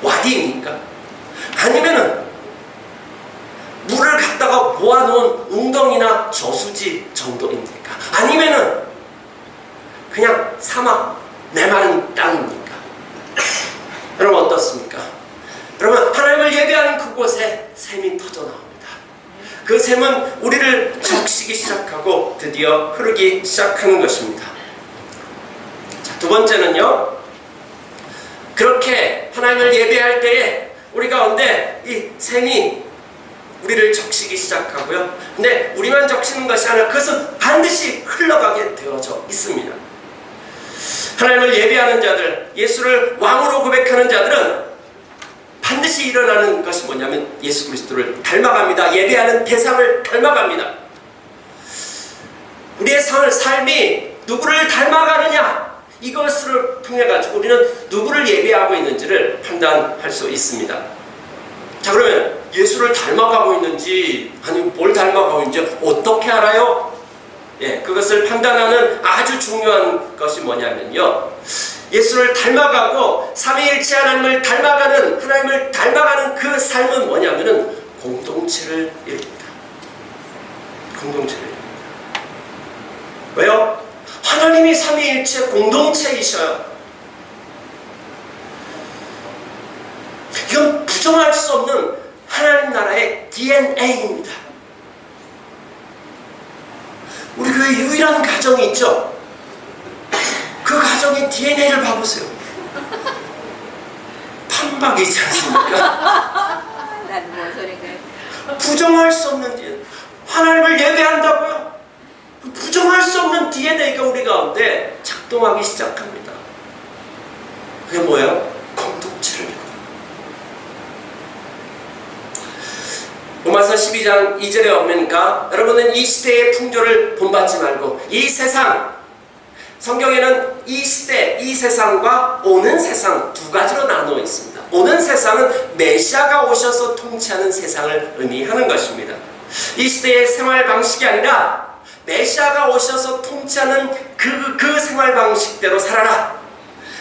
와디입니까? 아니면은 물을 갖다가 모아놓은 웅덩이나 저수지 정도입니까? 아니면은 그냥 사막, 메마른 땅입니까? 여러분 어떻습니까? 여러분 하나님을 예배하는 그곳에 샘이 터져 나옵니다. 그 샘은 우리를 적시기 시작하고 드디어 흐르기 시작하는 것입니다. 자, 두 번째는요, 그렇게 하나님을 예배할 때에 우리 가운데 이 샘이 우리를 적시기 시작하고요. 근데 우리만 적시는 것이 아니라 그것은 반드시 흘러가게 되어져 있습니다. 하나님을 예배하는 자들, 예수를 왕으로 고백하는 자들은 반드시 일어나는 것이 뭐냐면 예수 그리스도를 닮아갑니다. 예배하는 대상을 닮아갑니다. 우리의 삶이 누구를 닮아가느냐, 이것을 통해 가지고 우리는 누구를 예배하고 있는지를 판단할 수 있습니다. 자, 그러면 예수를 닮아가고 있는지 아니면 뭘 닮아가고 있는지 어떻게 알아요? 예, 그것을 판단하는 아주 중요한 것이 뭐냐면요, 예수를 닮아가고 삼위일체 하나님을 닮아가는 그 삶은 뭐냐면은 공동체를 이룹니다. 공동체를 이룹니다. 왜요? 하나님이 삼위일체 공동체이셔요. 이건 부정할 수 없는 하나님 나라의 DNA입니다. 우리 교회 유일한 가정이 있죠. 그 가정의 DNA를 봐보세요. 판박이지 않습니까? 난 뭔 소리인가요? 부정할 수 없는 DNA. 하나님을 예배한다고요? 부정할 수 없는 DNA가 우리 가운데 작동하기 시작합니다. 그게 뭐예요? 공동체를 이루고. 로마서 12장 2절에 보니까 여러분은 이 시대의 풍조를 본받지 말고 이 세상, 성경에는 이 시대, 이 세상과 오는 세상 두 가지로 나누어 있습니다. 오는 세상은 메시아가 오셔서 통치하는 세상을 의미하는 것입니다. 이 시대의 생활 방식이 아니라 메시아가 오셔서 통치하는 그 생활 방식대로 살아라.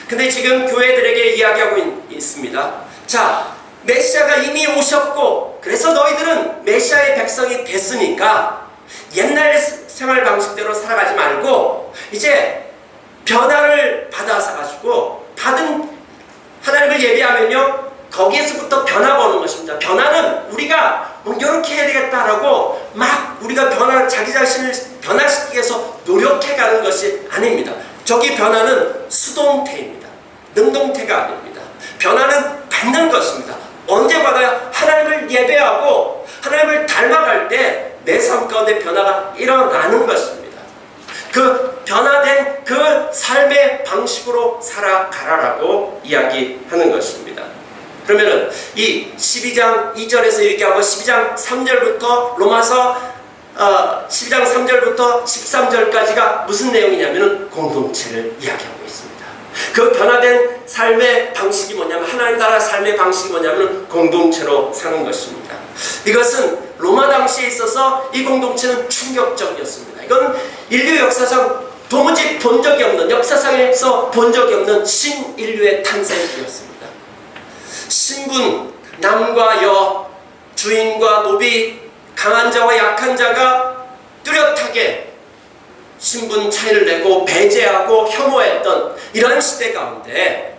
근데 지금 교회들에게 이야기하고 있습니다. 자, 메시아가 이미 오셨고 그래서 너희들은 메시아의 백성이 됐으니까 옛날 생활 방식대로 살아가지 말고 이제 변화를 받아서 가지고 받은 하나님을 예배하면요, 거기에서부터 변화가 오는 것입니다. 변화는 우리가 이렇게 해야 되겠다라고 막 우리가 자기 자신을 변화시키기 위해서 노력해가는 것이 아닙니다. 저기 변화는 수동태입니다. 능동태가 아닙니다. 변화는 받는 것입니다. 언제 받아야? 하나님을 예배하고 하나님을 닮아갈 때 내 삶 가운데 변화가 일어나는 것입니다. 그 변화된 그 삶의 방식으로 살아가라라고 이야기하는 것입니다. 그러면은 이 12장 2절에서 이렇게 하고 12장 3절부터 로마서 12장 3절부터 13절까지가 무슨 내용이냐면은 공동체를 이야기하고 있습니다. 그 변화된 삶의 방식이 뭐냐면, 하나님 나라 삶의 방식이 뭐냐면 공동체로 사는 것입니다. 이것은 로마 당시에 있어서 이 공동체는 충격적이었습니다. 이건 인류 역사상 도무지 본 적이 없는, 역사상에서 본 적이 없는 신인류의 탄생이었습니다. 신분, 남과 여, 주인과 노비, 강한 자와 약한 자가 뚜렷하게 신분 차이를 내고 배제하고 혐오했던 이런 시대 가운데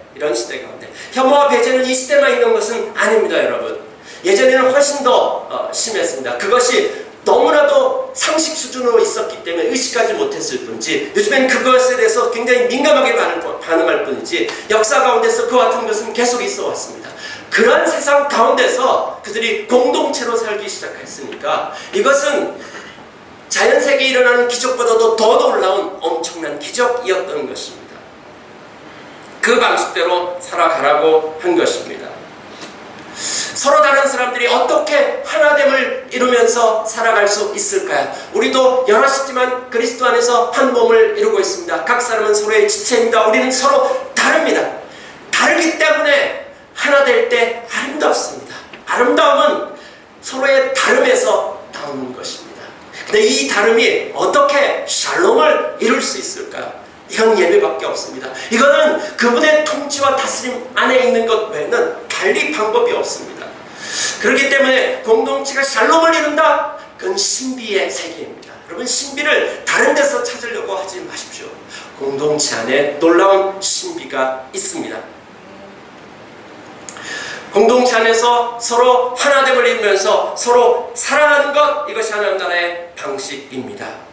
혐오와 배제는 이 시대만 있는 것은 아닙니다, 여러분. 예전에는 훨씬 더 심했습니다. 그것이 너무나도 상식 수준으로 있었기 때문에 의식하지 못했을 뿐이지, 요즘엔 그것에 대해서 굉장히 민감하게 반응할 뿐이지, 역사 가운데서 그와 같은 것은 계속 있어 왔습니다. 그런 세상 가운데서 그들이 공동체로 살기 시작했으니까 이것은 자연세계에 일어나는 기적보다도 더 놀라운 엄청난 기적이었던 것입니다. 그 방식대로 살아가라고 한 것입니다. 서로 다른 사람들이 어떻게 하나됨을 이루면서 살아갈 수 있을까요? 우리도 여럿이지만 그리스도 안에서 한 몸을 이루고 있습니다. 각 사람은 서로의 지체입니다. 우리는 서로 다릅니다. 다르기 때문에 하나 될 때 아름답습니다. 아름다움은 서로의 다름에서 나오는 것입니다. 근데 이 다름이 어떻게 샬롬을 이룰 수 있을까요? 이건 예배밖에 없습니다. 이거는 그분의 통치와 다스림 안에 있는 것 외에는 달리 방법이 없습니다. 그렇기 때문에 공동체가 샬롬을 이룬다? 그건 신비의 세계입니다. 여러분, 신비를 다른 데서 찾으려고 하지 마십시오. 공동체 안에 놀라운 신비가 있습니다. 공동체 안에서 서로 하나됨을 이루면서 서로 사랑하는 것, 이것이 하나님 나라의 방식입니다.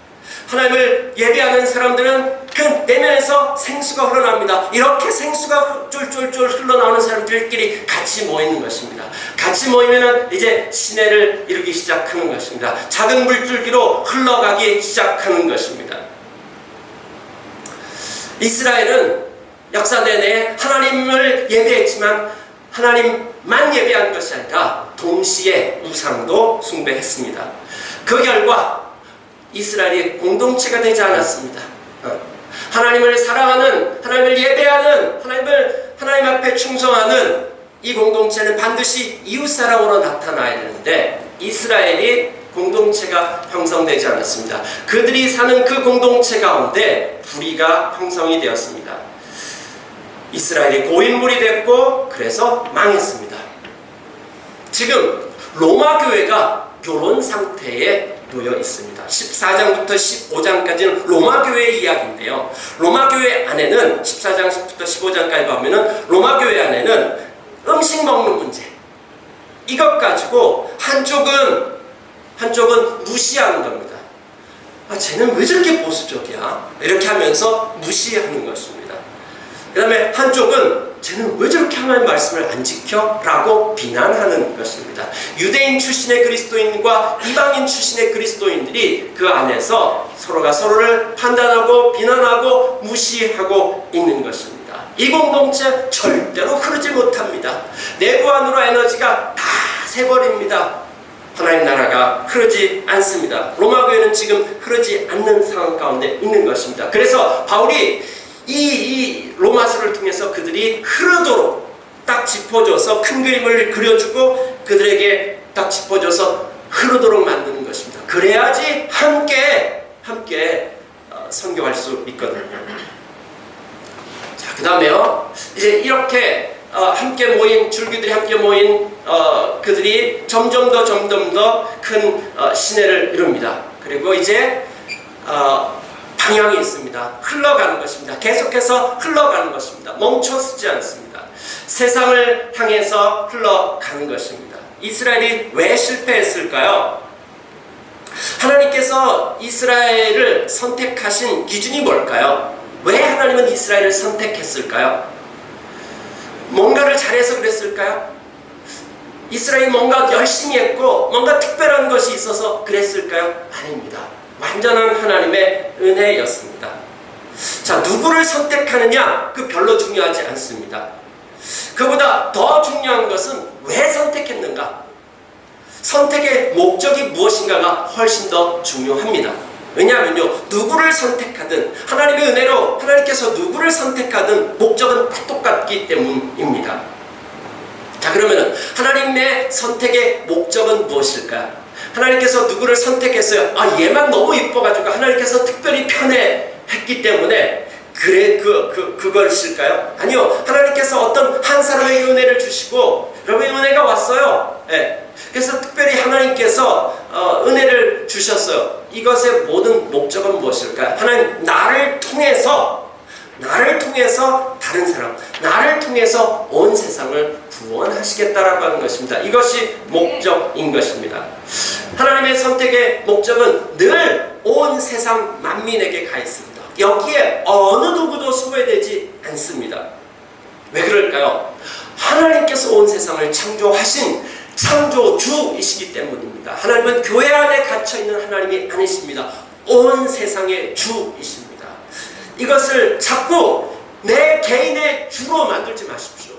하나님을 예배하는 사람들은 그 내면에서 생수가 흘러납니다. 이렇게 생수가 쫄쫄쫄 흘러나오는 사람들끼리 같이 모이는 것입니다. 같이 모이면 이제 시내를 이루기 시작하는 것입니다. 작은 물줄기로 흘러가기 시작하는 것입니다. 이스라엘은 역사 내내 하나님을 예배했지만 하나님만 예배한 것이 아니라 동시에 우상도 숭배했습니다. 그 결과 이스라엘이 공동체가 되지 않았습니다. 하나님을 사랑하는, 하나님을 예배하는, 하나님 앞에 충성하는 이 공동체는 반드시 이웃사랑으로 나타나야 되는데 이스라엘이 공동체가 형성되지 않았습니다. 그들이 사는 그 공동체 가운데 불의가 형성이 되었습니다. 이스라엘이 고인물이 됐고 그래서 망했습니다. 지금 로마 교회가 이런 상태에 놓여 있습니다. 14장부터 15장까지는 로마 교회의 이야기인데요. 로마 교회 안에는 14장부터 15장까지 보면은 로마 교회 안에는 음식 먹는 문제, 이것 가지고 한쪽은 무시하는 겁니다. 쟤는 왜 저렇게 보수적이야? 이렇게 하면서 무시하는 것입니다. 그 다음에 한쪽은 쟤는 왜 저렇게 하나님 말씀을 안 지켜? 라고 비난하는 것입니다. 유대인 출신의 그리스도인과 이방인 출신의 그리스도인들이 그 안에서 서로가 서로를 판단하고 비난하고 무시하고 있는 것입니다. 이 공동체 절대로 흐르지 못합니다. 내부 안으로 에너지가 다 새버립니다. 하나님 나라가 흐르지 않습니다. 로마 교회는 지금 흐르지 않는 상황 가운데 있는 것입니다. 그래서 바울이 이 로마서를 통해서 그들이 흐르도록 딱 짚어줘서 큰 그림을 그려주고 그들에게 딱 짚어줘서 흐르도록 만드는 것입니다. 그래야지 함께 선교할 수 있거든요. 자, 그 다음에요. 이제 이렇게 함께 모인 줄기들이 함께 모인 그들이 점점 더 큰 시내를 이룹니다. 그리고 이제 방향이 있습니다. 흘러가는 것입니다. 계속해서 흘러가는 것입니다. 멈춰서지 않습니다. 세상을 향해서 흘러가는 것입니다. 이스라엘이 왜 실패했을까요? 하나님께서 이스라엘을 선택하신 기준이 뭘까요? 왜 하나님은 이스라엘을 선택했을까요? 뭔가를 잘해서 그랬을까요? 이스라엘이 뭔가 열심히 했고 뭔가 특별한 것이 있어서 그랬을까요? 아닙니다. 완전한 하나님의 은혜였습니다. 자, 누구를 선택하느냐? 그 별로 중요하지 않습니다. 그보다 더 중요한 것은 왜 선택했는가? 선택의 목적이 무엇인가가 훨씬 더 중요합니다. 왜냐하면요, 누구를 선택하든 하나님의 은혜로 하나님께서 누구를 선택하든 목적은 다 똑같기 때문입니다. 자, 그러면은 하나님의 선택의 목적은 무엇일까요? 하나님께서 누구를 선택했어요. 얘만 너무 이뻐가지고 하나님께서 특별히 편애했기 때문에 그것일까요? 아니요. 하나님께서 어떤 한 사람에게 은혜를 주시고 여러분의 은혜가 왔어요. 네. 그래서 특별히 하나님께서 은혜를 주셨어요. 이것의 모든 목적은 무엇일까요? 하나님, 나를 통해서 다른 사람, 나를 통해서 온 세상을 구원하시겠다라고 하는 것입니다. 이것이 목적인 것입니다. 하나님의 선택의 목적은 늘 온 세상 만민에게 가 있습니다. 여기에 어느 누구도 소외되지 않습니다. 왜 그럴까요? 하나님께서 온 세상을 창조하신 창조주이시기 때문입니다. 하나님은 교회 안에 갇혀있는 하나님이 아니십니다. 온 세상의 주이십니다. 이것을 자꾸 내 개인의 주로 만들지 마십시오.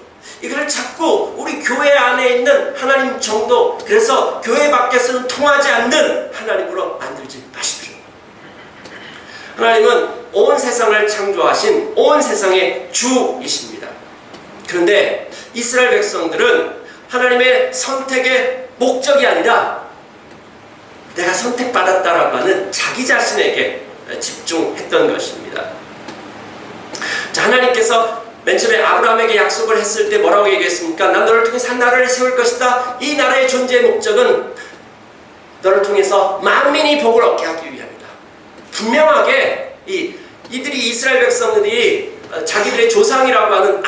이걸 자꾸 우리 교회 안에 있는 하나님 정도, 그래서 교회 밖에서는 통하지 않는 하나님으로 만들지 마십시오. 하나님은 온 세상을 창조하신 온 세상의 주이십니다. 그런데 이스라엘 백성들은 하나님의 선택의 목적이 아니라 내가 선택받았다라고 하는 자기 자신에게 집중했던 것입니다. 자, 하나님께서 맨 처음에 아브라함에게 약속을 했을 때 뭐라고 얘기했습니까? 난 너를 통해서 한 나라를 세울 것이다. 이 나라의 존재의 목적은 너를 통해서 만민이 복을 얻게 하기 위함이다. 분명하게 이들이 이스라엘 백성들이 자기들의 조상이라고 하는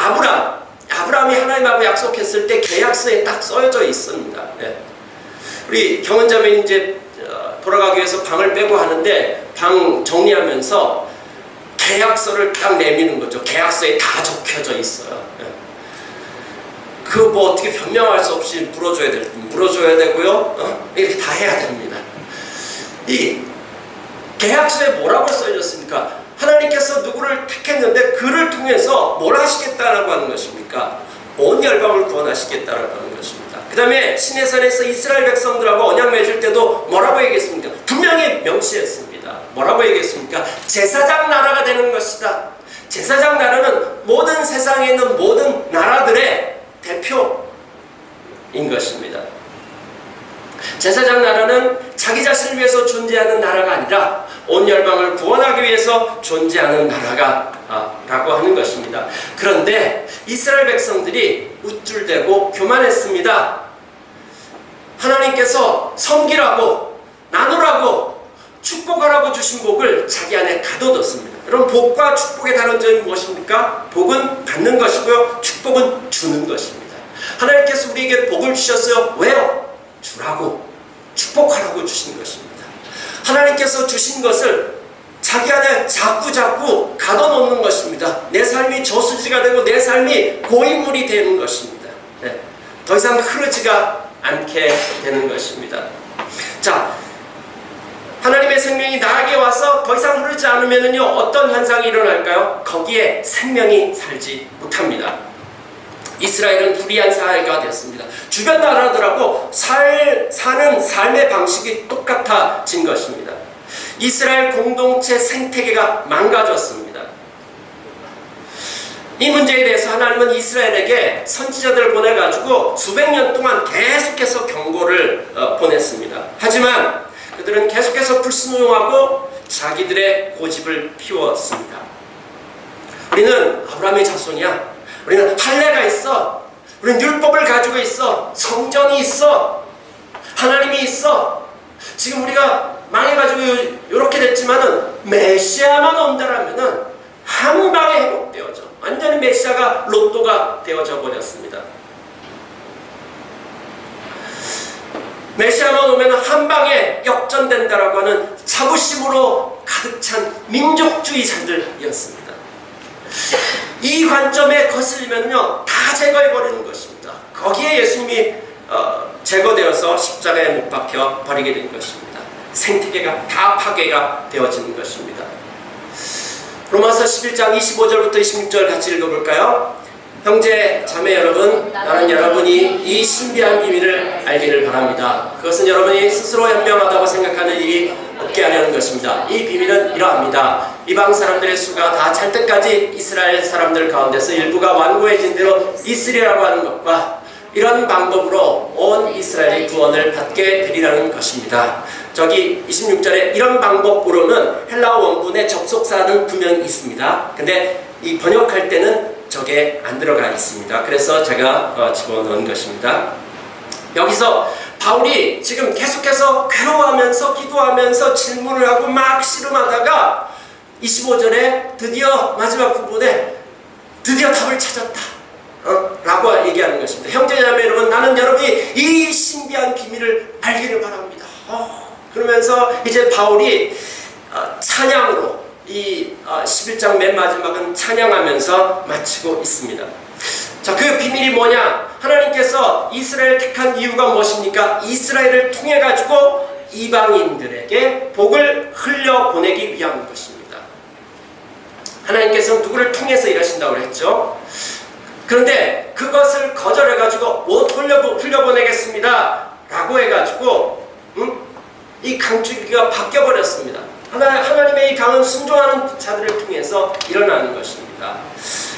아브라함이 하나님하고 약속했을 때 계약서에 딱 써져 있습니다. 네. 우리 경은자매는 이제 돌아가기 위해서 방을 빼고 하는데 방 정리하면서 계약서를 딱 내미는 거죠. 계약서에 다 적혀져 있어요. 네. 그거 뭐 어떻게 변명할 수 없이 물어줘야 되고요. 이렇게 다 해야 됩니다. 이 계약서에 뭐라고 써있습니까? 하나님께서 누구를 택했는데 그를 통해서 뭘 하시겠다라고 하는 것입니까? 온 열방을 구원하시겠다라고 하는 것입니다. 그 다음에 시내산에서 이스라엘 백성들하고 언약 맺을 때도 뭐라고 얘기했습니까? 분명히 명시했습니다. 뭐라고 얘기했습니까? 제사장 나라가 되는 것이다. 제사장 나라는 모든 세상에 있는 모든 나라들의 대표인 것입니다. 제사장 나라는 자기 자신을 위해서 존재하는 나라가 아니라 온 열방을 구원하기 위해서 존재하는 나라가 라고 하는 것입니다. 그런데 이스라엘 백성들이 우쭐대고 교만했습니다. 하나님께서 섬기라고, 나누라고, 축복하라고 주신 복을 자기 안에 가둬뒀습니다. 여러분, 복과 축복의 다른 점이 무엇입니까? 복은 받는 것이고요, 축복은 주는 것입니다. 하나님께서 우리에게 복을 주셨어요. 왜요? 주라고, 축복하라고 주신 것입니다. 하나님께서 주신 것을 자기 안에 자꾸 가둬놓는 것입니다. 내 삶이 저수지가 되고 내 삶이 고인물이 되는 것입니다. 네. 더 이상 흐르지가 않게 되는 것입니다. 자, 하나님의 생명이 나에게 와서 더 이상 흐르지 않으면요, 어떤 현상이 일어날까요? 거기에 생명이 살지 못합니다. 이스라엘은 불의한 사회가 됐습니다. 주변 나라들하고 사는 삶의 방식이 똑같아진 것입니다. 이스라엘 공동체 생태계가 망가졌습니다. 이 문제에 대해서 하나님은 이스라엘에게 선지자들을 보내가지고 수백 년 동안 계속해서 경고를 보냈습니다. 하지만 그들은 계속해서 불순종하고 자기들의 고집을 피웠습니다. 우리는 아브라함의 자손이야. 우리는 할례가 있어. 우리는 율법을 가지고 있어. 성전이 있어. 하나님이 있어. 지금 우리가 망해가지고 이렇게 됐지만은 메시아만 온다라면은 한 방에 회복되어져. 완전히 메시아가 로또가 되어져 버렸습니다. 메시아만 오면 한 방에 역전된다라고 하는 자부심으로 가득 찬 민족주의자들이었습니다. 이 관점에 거슬리면요, 다 제거해버리는 것입니다. 거기에 예수님이 제거되어서 십자가에 못 박혀 버리게 된 것입니다. 생태계가 다 파괴가 되어지는 것입니다. 로마서 11장 25절부터 26절 같이 읽어볼까요? 형제 자매 여러분, 나는 여러분이 이 신비한 비밀을 알기를 바랍니다. 그것은 여러분이 스스로 현명하다고 생각하는 일이 없게 하려는 것입니다. 이 비밀은 이러합니다. 이방 사람들의 수가 다 찰 때까지 이스라엘 사람들 가운데서 일부가 완고해진 대로 있으리라고 하는 것과 이런 방법으로 온 이스라엘이 구원을 받게 되리라는 것입니다. 저기 26절에 이런 방법으로는 헬라어 원문에 접속사는 분명히 있습니다. 근데 이 번역할 때는 저게 안 들어가 있습니다. 그래서 제가 집어넣은 것입니다. 여기서 바울이 지금 계속해서 괴로워하면서 기도하면서 질문을 하고 막 씨름하다가 25절에 드디어 마지막 부분에 드디어 답을 찾았다 라고 얘기하는 것입니다. 형제자매 여러분, 나는 여러분이 이 신비한 비밀을 알기를 바랍니다. 그러면서 이제 바울이 찬양으로 이 11장 맨 마지막은 찬양하면서 마치고 있습니다. 자, 그 비밀이 뭐냐? 하나님께서 이스라엘을 택한 이유가 무엇입니까? 이스라엘을 통해 가지고 이방인들에게 복을 흘려보내기 위한 것입니다. 하나님께서 누구를 통해서 일하신다고 했죠? 그런데 그것을 거절해가지고 옷 흘려보내겠습니다 라고 해가지고 이 강줄기가 바뀌어버렸습니다. 하나님의 이 강은 순종하는 자들을 통해서 일어나는 것입니다.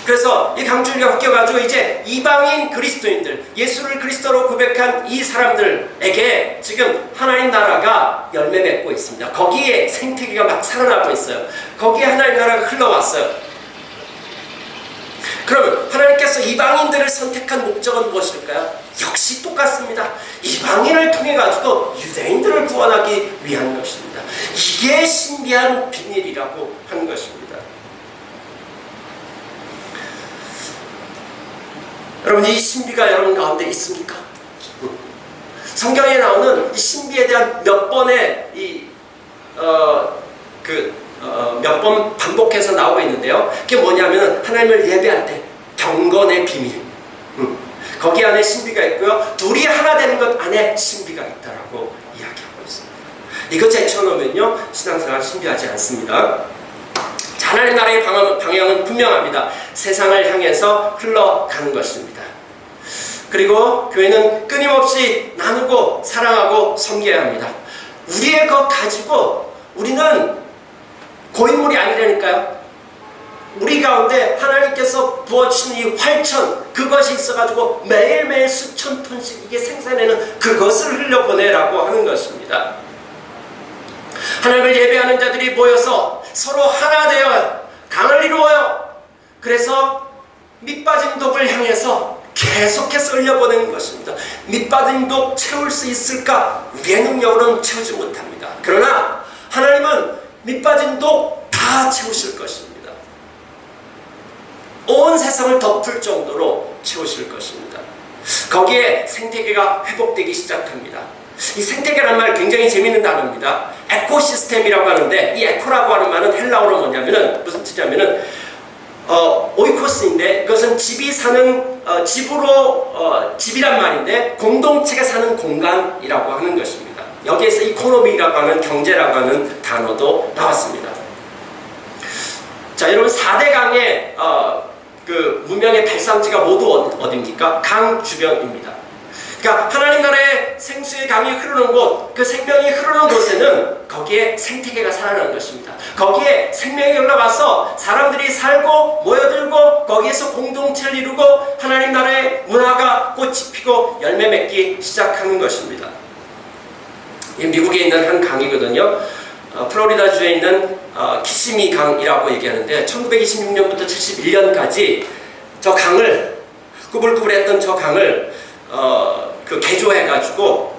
그래서 이 강줄기가 바뀌어가지고 이제 이방인 그리스도인들, 예수를 그리스도로 고백한 이 사람들에게 지금 하나님 나라가 열매 맺고 있습니다. 거기에 생태계가 막 살아나고 있어요. 거기에 하나님 나라가 흘러왔어요. 그러면 하나님께서 이방인들을 선택한 목적은 무엇일까요? 역시 똑같습니다. 이방인을 통해 가지고 유대인들을 구원하기 위한 것입니다. 이게 신비한 비밀이라고 하는 것입니다. 여러분, 이 신비가 여러분 가운데 있습니까? 성경에 나오는 이 신비에 대한 몇 번의 몇 번 반복해서 나오고 있는데요. 그게 뭐냐면 하나님을 예배할 때 경건의 비밀, 거기 안에 신비가 있고요. 둘이 하나 되는 것 안에 신비가 있다라고 이야기하고 있습니다. 이거 제쳐놓으면요 신앙생활 신비하지 않습니다. 하나님 나라의 방향은 분명합니다. 세상을 향해서 흘러가는 것입니다. 그리고 교회는 끊임없이 나누고 사랑하고 섬겨야 합니다. 우리의 것 가지고 우리는 고인물이 아니라니까요. 우리 가운데 하나님께서 부어주신 이 활천, 그것이 있어가지고 매일매일 수천 톤씩 이게 생산해는 그것을 흘려보내라고 하는 것입니다. 하나님을 예배하는 자들이 모여서 서로 하나 되어 강을 이루어요. 그래서 밑빠진 독을 향해서 계속해서 흘려보내는 것입니다. 밑빠진 독 채울 수 있을까? 우리의 능력으로는 채우지 못합니다. 그러나 하나님은 밑빠진 독 다 채우실 것입니다. 온 세상을 덮을 정도로 채우실 것입니다. 거기에 생태계가 회복되기 시작합니다. 이 생태계라는 말 굉장히 재밌는 단어입니다. 에코시스템이라고 하는데 이 에코라고 하는 말은 헬라어로 뭐냐면은 무슨 뜻이냐면은 오이코스인데 이것은 집이 사는 집이란 말인데 공동체가 사는 공간이라고 하는 것입니다. 여기에서 이코노미라고 하는 경제라고 하는 단어도 나왔습니다. 자, 여러분 4대 강의 그 문명의 발상지가 모두 어디입니까? 강 주변입니다. 그러니까 하나님 나라의 생수의 강이 흐르는 곳, 그 생명이 흐르는 곳에는 거기에 생태계가 살아나는 것입니다. 거기에 생명이 흘러가서 사람들이 살고 모여들고 거기에서 공동체를 이루고 하나님 나라의 문화가 꽃이 피고 열매 맺기 시작하는 것입니다. 미국에 있는 한 강이거든요. 플로리다주에 있는 키시미 강이라고 얘기하는데 1926년부터 71년까지 저 강을 꾸불꾸불했던 저 강을 개조해가지고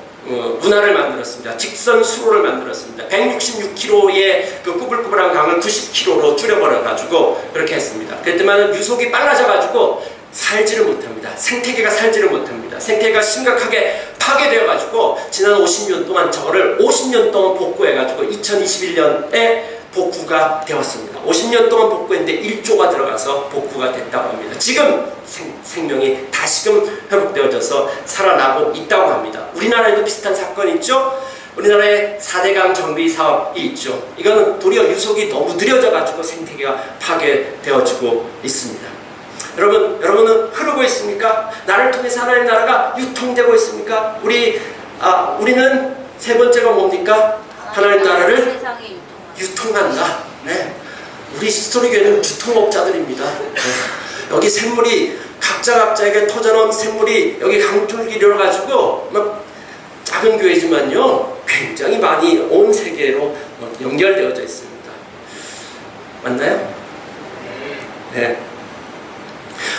문화를 만들었습니다. 직선 수로를 만들었습니다. 166km의 그 꾸불꾸불한 강을 90km로 줄여버려가지고 그렇게 했습니다. 그랬더니 유속이 빨라져가지고 살지를 못합니다. 생태계가 살지를 못합니다. 생태계가 심각하게 파괴되어가지고 지난 50년 동안 저거를 50년 동안 복구해가지고 2021년에 복구가 되었습니다. 50년 동안 복구했는데 1조가 들어가서 복구가 됐다고 합니다. 지금 생명이 다시금 회복되어져서 살아나고 있다고 합니다. 우리나라에도 비슷한 사건이 있죠. 우리나라에 4대강 정비 사업이 있죠. 이거는 도리어 유속이 너무 느려져가지고 생태계가 파괴되어지고 있습니다. 여러분은 흐르고 있습니까? 나를 통해서 하나님 나라가 유통되고 있습니까? 우리는 세 번째가 뭡니까? 하나님 나라를 유통한다. 네. 우리 스토리교회는 유통업자들입니다. 네. 여기 샘물이 각자에게 터져놓은 샘물이 여기 강줄기를 가지고 막 작은 교회지만요 굉장히 많이 온 세계로 연결되어져 있습니다. 맞나요? 네.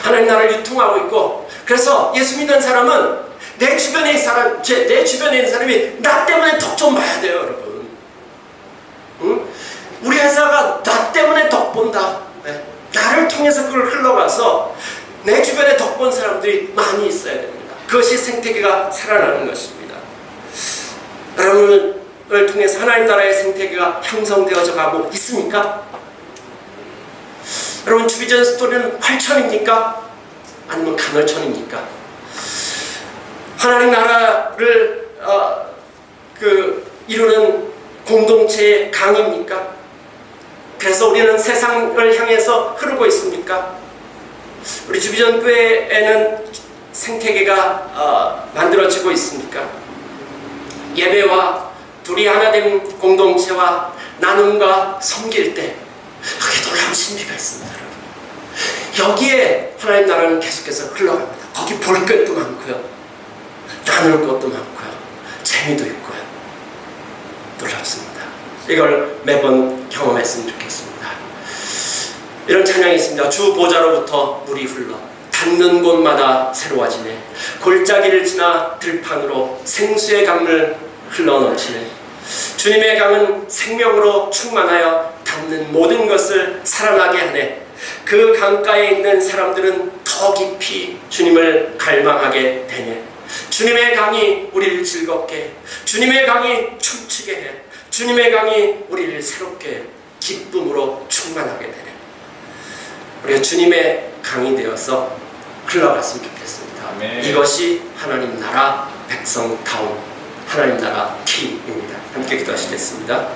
하나님 나라를 유통하고 있고, 그래서 예수 믿는 사람은 내 주변에 있는 사람이 나 때문에 덕 좀 봐야 돼요, 여러분. 응? 우리 회사가 나 때문에 덕 본다. 네. 나를 통해서 그걸 흘러가서 내 주변에 덕 본 사람들이 많이 있어야 됩니다. 그것이 생태계가 살아나는 것입니다. 여러분을 통해서 하나님 나라의 생태계가 형성되어져 가고 있습니까? 여러분, 주비전 스토리는 활천입니까? 아니면 간헐천입니까? 하나님 나라를 이루는 공동체의 강입니까? 그래서 우리는 세상을 향해서 흐르고 있습니까? 우리 주비전 교회에는 생태계가 만들어지고 있습니까? 예배와 둘이 하나된 공동체와 나눔과 섬길 때 그게 놀라운 신비가 있습니다. 여러분. 여기에 하나님 나라는 계속해서 흘러갑니다. 거기 볼 것도 많고요, 나눌 것도 많고요, 재미도 있고요. 놀랍습니다. 이걸 매번 경험했으면 좋겠습니다. 이런 찬양이 있습니다. 주 보좌로부터 물이 흘러 닿는 곳마다 새로워지네. 골짜기를 지나 들판으로 생수의 강물 흘러넘치네. 주님의 강은 생명으로 충만하여 닿는 모든 것을 살아나게 하네. 그 강가에 있는 사람들은 더 깊이 주님을 갈망하게 되네. 주님의 강이 우리를 즐겁게 해. 주님의 강이 춤추게 해. 주님의 강이 우리를 새롭게 기쁨으로 충만하게 되네. 우리가 주님의 강이 되어서 흘러갔으면 좋겠습니다. 아멘. 이것이 하나님 나라 백성다운 하나님 나라 팀입니다. 함께 기도하시겠습니다.